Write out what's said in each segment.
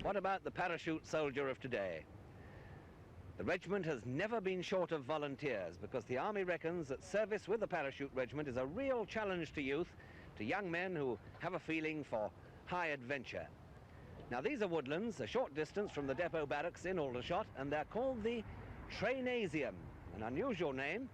What about the parachute soldier of today? The regiment has never been short of volunteers because the Army reckons that service with the parachute regiment is a real challenge to youth, to young men who have a feeling for high adventure. Now these are woodlands, a short distance from the depot barracks in Aldershot, and they're called the trainasium, an unusual name.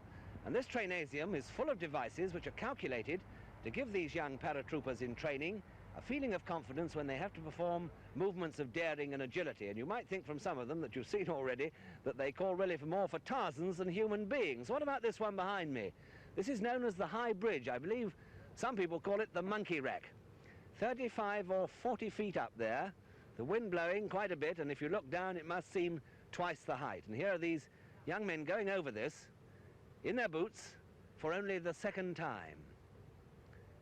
And this trainasium is full of devices which are calculated to give these young paratroopers in training a feeling of confidence when they have to perform movements of daring and agility. And you might think from some of them that you've seen already that they call really for more for Tarzans than human beings. What about this one behind me? This is known as the High Bridge. I believe some people call it the monkey rack. 35 or 40 feet up there, the wind blowing quite a bit, and if you look down it must seem twice the height. And here are these young men going over this in their boots for only the second time.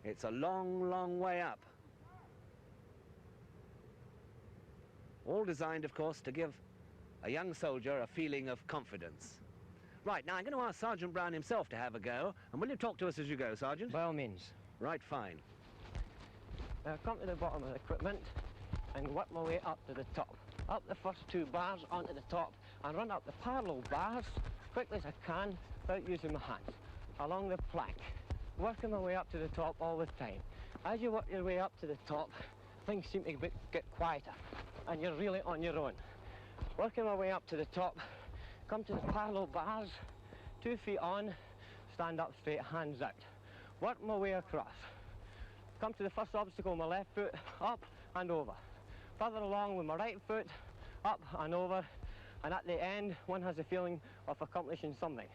It's a long, long way up. All designed, of course, to give a young soldier a feeling of confidence. Right, now I'm going to ask Sergeant Brown himself to have a go, and will you talk to us as you go, Sergeant? By all means. Right, fine. Now come to the bottom of the equipment and work my way up to the top. Up the first two bars onto the top and run up the parallel bars quickly as I can without using my hands, along the plank, working my way up to the top all the time. As you work your way up to the top, things seem to get quieter, and you're really on your own. Working my way up to the top, come to the parallel bars, 2 feet on, stand up straight, hands out. Work my way across. Come to the first obstacle with my left foot, up and over. Further along with my right foot, up and over, and at the end, one has a feeling of accomplishing something.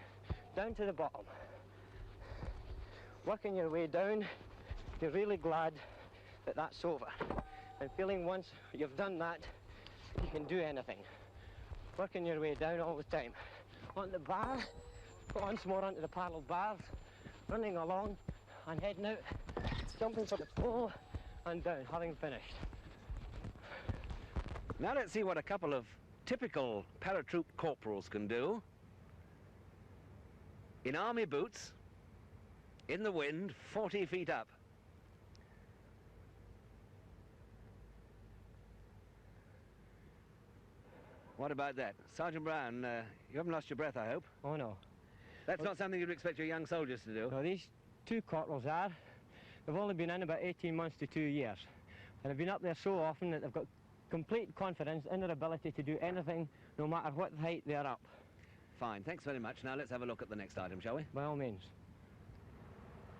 Down to the bottom. Working your way down, you're really glad that that's over. And feeling once you've done that, you can do anything. Working your way down all the time. On the bar, once more onto the parallel bars, running along and heading out, jumping for the pole and down, having finished. Now let's see what a couple of typical paratroop corporals can do. In army boots, in the wind, 40 feet up. What about that? Sergeant Brown, you haven't lost your breath, I hope? Oh, no. That's not something you'd expect your young soldiers to do? No, these two corporals are. They've only been in about 18 months to 2 years. And they've been up there so often that they've got complete confidence in their ability to do anything, no matter what height they're up. Fine, thanks very much. Now let's have a look at the next item, shall we? By all means.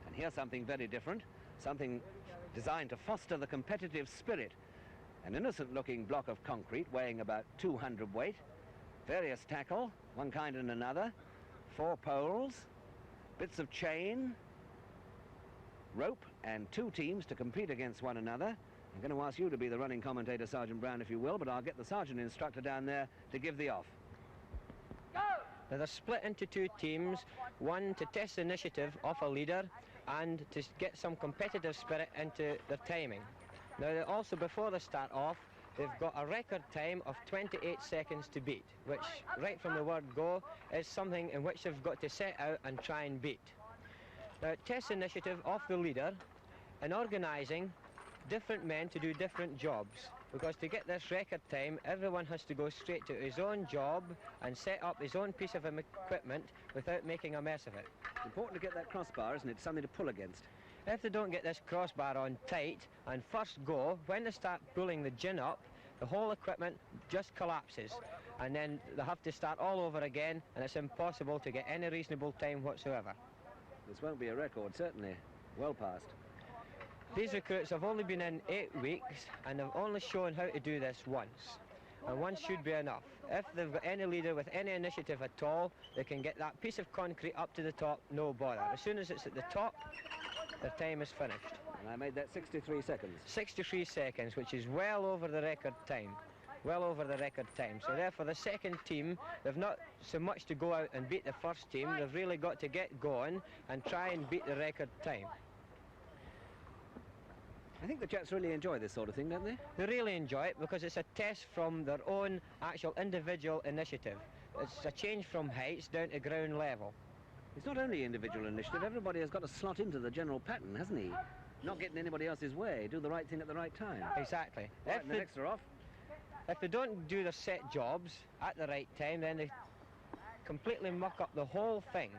And here's something very different, something designed to foster the competitive spirit. An innocent-looking block of concrete weighing about 200 weight, various tackle, one kind and another, 4 poles, bits of chain, rope, and 2 teams to compete against one another. I'm going to ask you to be the running commentator, Sergeant Brown, if you will, but I'll get the sergeant instructor down there to give the off. Go! Now they're split into 2 teams, one to test the initiative of a leader and to get some competitive spirit into their timing. Now also, before they start off, they've got a record time of 28 seconds to beat, which, right from the word go, is something in which they've got to set out and try and beat. Now it tests the initiative of the leader in organising different men to do different jobs, because to get this record time, everyone has to go straight to his own job and set up his own piece of equipment without making a mess of it. It's important to get that crossbar, isn't it? Something to pull against. If they don't get this crossbar on tight and first go, when they start pulling the gin up, the whole equipment just collapses, and then they have to start all over again, and it's impossible to get any reasonable time whatsoever. This won't be a record, certainly. Well past. These recruits have only been in 8 weeks, and have only shown how to do this once. And once should be enough. If they've got any leader with any initiative at all, they can get that piece of concrete up to the top, no bother. As soon as it's at the top, their time is finished. And I made that 63 seconds. 63 seconds, which is well over the record time. Well over the record time. So therefore the second team, they've not so much to go out and beat the first team, they've really got to get going and try and beat the record time. I think the Jets really enjoy this sort of thing, don't they? They really enjoy it because it's a test from their own actual individual initiative. It's a change from heights down to ground level. It's not only individual initiative, everybody has got to slot into the general pattern, hasn't he? Not getting anybody else's way, do the right thing at the right time. Exactly. Right, the next are off. If they don't do their set jobs at the right time, then they completely muck up the whole thing.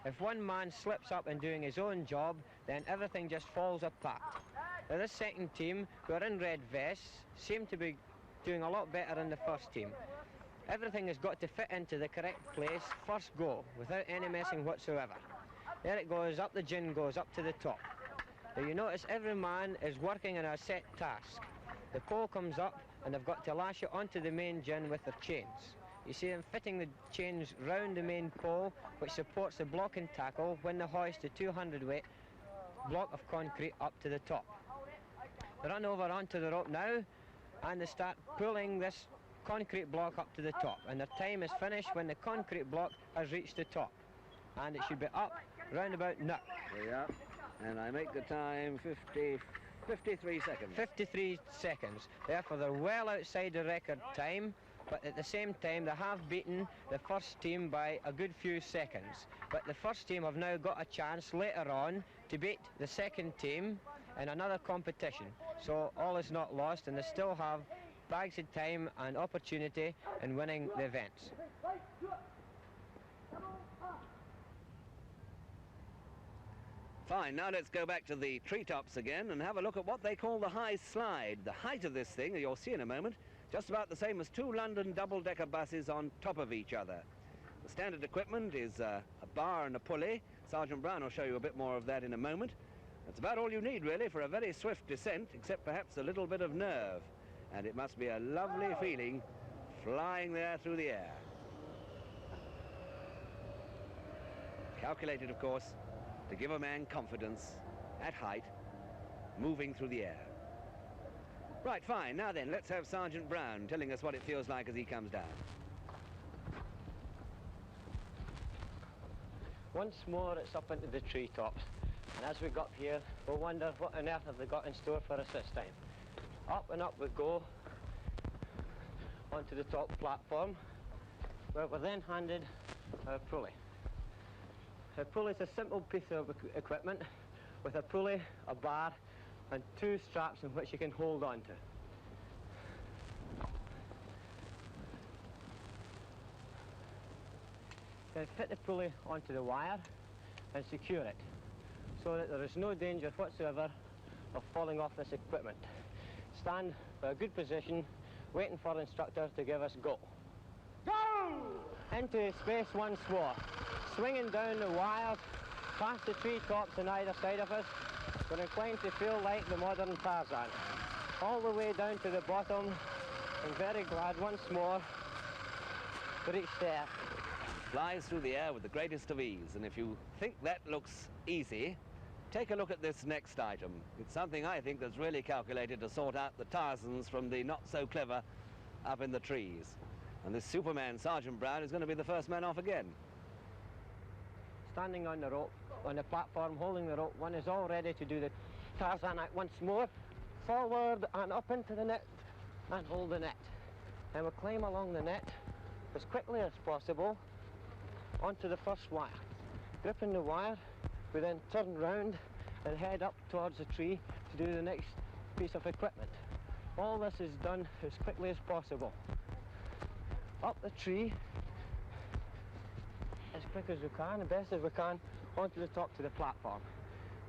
If one man slips up in doing his own job, then everything just falls apart. Now, this second team, who are in red vests, seem to be doing a lot better than the first team. Everything has got to fit into the correct place first go, without any messing whatsoever. There it goes, up the gin goes, up to the top. Now you notice every man is working on a set task. The pole comes up and they've got to lash it onto the main gin with their chains. You see them fitting the chains round the main pole, which supports the block and tackle when they hoist the 200 weight block of concrete up to the top. They run over onto the rope now and they start pulling this concrete block up to the top, and their time is finished when the concrete block has reached the top, and it should be up round about now. There we are, and I make the time 53 seconds. 53 seconds. Therefore they're well outside the record time, but at the same time they have beaten the first team by a good few seconds. But the first team have now got a chance later on to beat the second team in another competition. So all is not lost, and they still have bags of time and opportunity in winning the events. Fine, now let's go back to the treetops again and have a look at what they call the high slide. The height of this thing, you'll see in a moment, just about the same as 2 London double-decker buses on top of each other. The standard equipment is a bar and a pulley. Sergeant Brown will show you a bit more of that in a moment. That's about all you need, really, for a very swift descent, except perhaps a little bit of nerve. And it must be a lovely feeling flying there through the air. Calculated, of course, to give a man confidence at height, moving through the air. Right, fine. Now then, let's have Sergeant Brown telling us what it feels like as he comes down. Once more, it's up into the treetops. And as we got here, we'll wonder what on earth have they got in store for us this time. Up and up we go onto the top platform, where we're then handed our pulley. A pulley is a simple piece of equipment with a pulley, a bar, and 2 straps in which you can hold on to. Then fit the pulley onto the wire and secure it, so that there is no danger whatsoever of falling off this equipment. Stand for a good position, waiting for the instructor to give us go. Go! Into space once more. Swinging down the wires, past the treetops on either side of us, we're inclined to feel like the modern Tarzan. All the way down to the bottom, and very glad once more to reach there. Flies through the air with the greatest of ease, and if you think that looks easy, take a look at this next item. It's something I think that's really calculated to sort out the Tarzans from the not-so-clever up in the trees. And this Superman, Sergeant Brown, is going to be the first man off again. Standing on the rope, on the platform, holding the rope, one is all ready to do the Tarzan act once more. Forward and up into the net, and hold the net. And we'll climb along the net as quickly as possible onto the first wire. Gripping the wire, we then turn round and head up towards the tree to do the next piece of equipment. All this is done as quickly as possible. Up the tree, as quick as we can, as best as we can, onto the top to the platform.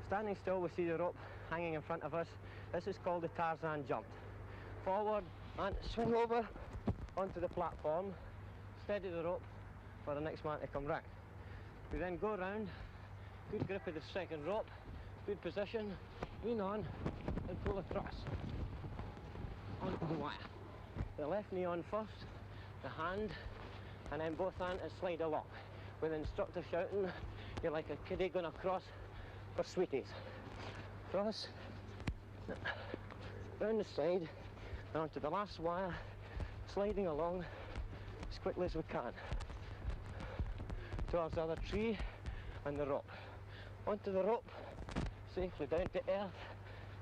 Standing still, we see the rope hanging in front of us. This is called the Tarzan jump. Forward and swing over onto the platform, steady the rope for the next man to come round. We then go round, good grip of the second rope, good position, lean on and pull across onto the wire. The left knee on first, the hand, and then both hands and slide along, with the instructor shouting, you're like a kiddie going across for sweeties. Cross, round the side, and onto the last wire, sliding along as quickly as we can towards the other tree and the rope. Onto the rope, safely down to earth,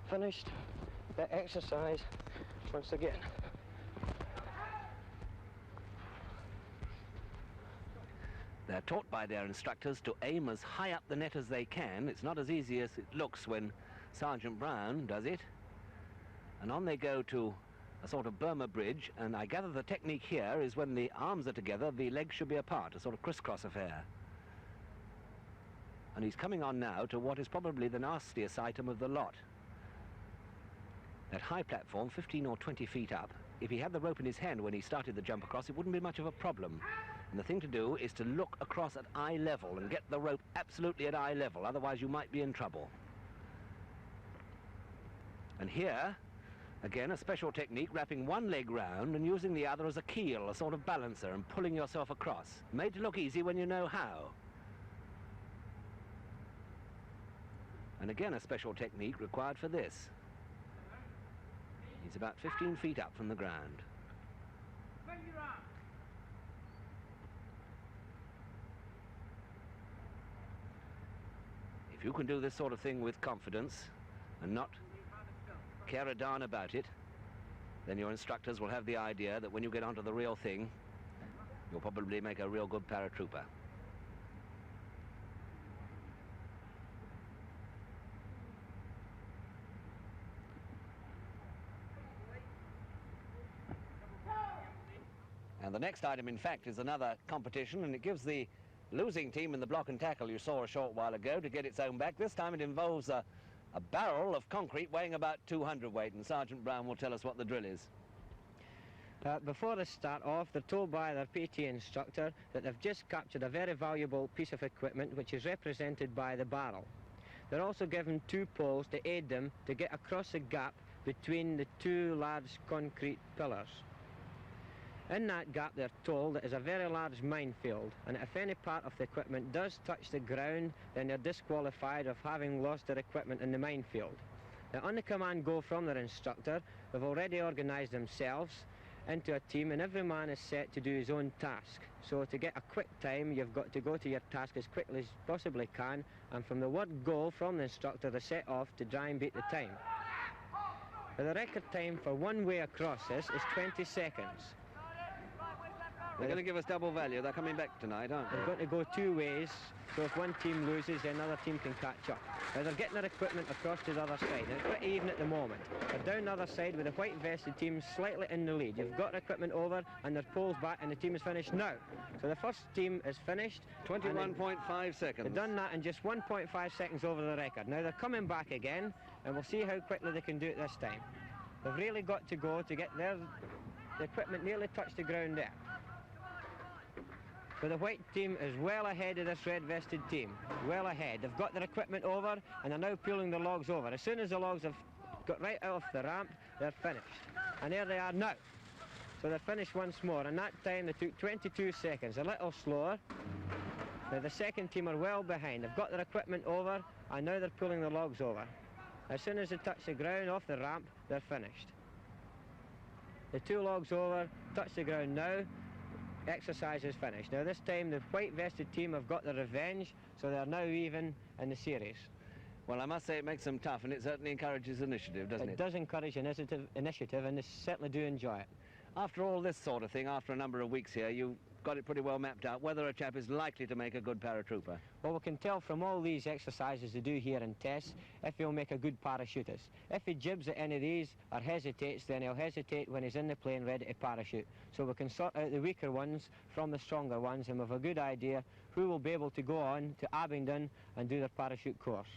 finished the exercise once again. They're taught by their instructors to aim as high up the net as they can. It's not as easy as it looks when Sergeant Brown does it. And on they go to a sort of Burma bridge, and I gather the technique here is when the arms are together, the legs should be apart, a sort of crisscross affair. And he's coming on now to what is probably the nastiest item of the lot. That high platform, 15 or 20 feet up, if he had the rope in his hand when he started the jump across, it wouldn't be much of a problem. And the thing to do is to look across at eye level and get the rope absolutely at eye level, otherwise you might be in trouble. And here, again, a special technique, wrapping one leg round and using the other as a keel, a sort of balancer, and pulling yourself across. Made to look easy when you know how. And again, a special technique required for this. He's about 15 feet up from the ground. If you can do this sort of thing with confidence and not care a darn about it, then your instructors will have the idea that when you get onto the real thing, you'll probably make a real good paratrooper. And the next item, in fact, is another competition, and it gives the losing team in the block and tackle you saw a short while ago to get its own back. This time it involves a barrel of concrete weighing about 200 weight, and Sergeant Brown will tell us what the drill is. Before they start off, they're told by their PT instructor that they've just captured a very valuable piece of equipment which is represented by the barrel. They're also given 2 poles to aid them to get across the gap between the 2 large concrete pillars. In that gap, they're told, that is a very large minefield, and if any part of the equipment does touch the ground, then they're disqualified of having lost their equipment in the minefield. Now, on the command go from their instructor, they've already organised themselves into a team, and every man is set to do his own task. So to get a quick time, you've got to go to your task as quickly as possibly can, and from the word go from the instructor, they set off to try and beat the time. Now, the record time for one way across this is 20 seconds. They're going to give us double value. They're coming back tonight, aren't they? They're going to go 2 ways, so if one team loses, then another team can catch up. Now, they're getting their equipment across to the other side. Now, it's pretty even at the moment. They're down the other side with the white-vested team slightly in the lead. You've got their equipment over, and their poles back, and the team is finished now. So the first team is finished. 21.5 seconds. They've done that in just 1.5 seconds over the record. Now, they're coming back again, and we'll see how quickly they can do it this time. They've really got to go to get the equipment nearly touch the ground there. So the white team is well ahead of this red-vested team, well ahead. They've got their equipment over, and they're now pulling the logs over. As soon as the logs have got right out of the ramp, they're finished. And there they are now. So they're finished once more, and that time they took 22 seconds, a little slower. Now the second team are well behind. They've got their equipment over, and now they're pulling the logs over. As soon as they touch the ground off the ramp, they're finished. The 2 logs over, touch the ground now. Exercise is finished. Now this time the white-vested team have got their revenge, so they're now even in the series. Well, I must say it makes them tough, and it certainly encourages initiative, doesn't it? It does encourage initiative, and they certainly do enjoy it. After all this sort of thing, after a number of weeks here, you've got it pretty well mapped out whether a chap is likely to make a good paratrooper. Well, we can tell from all these exercises they do here in tests if he'll make a good parachutist. If he jibs at any of these or hesitates, then he'll hesitate when he's in the plane ready to parachute. So we can sort out the weaker ones from the stronger ones, and we have a good idea who will be able to go on to Abingdon and do their parachute course.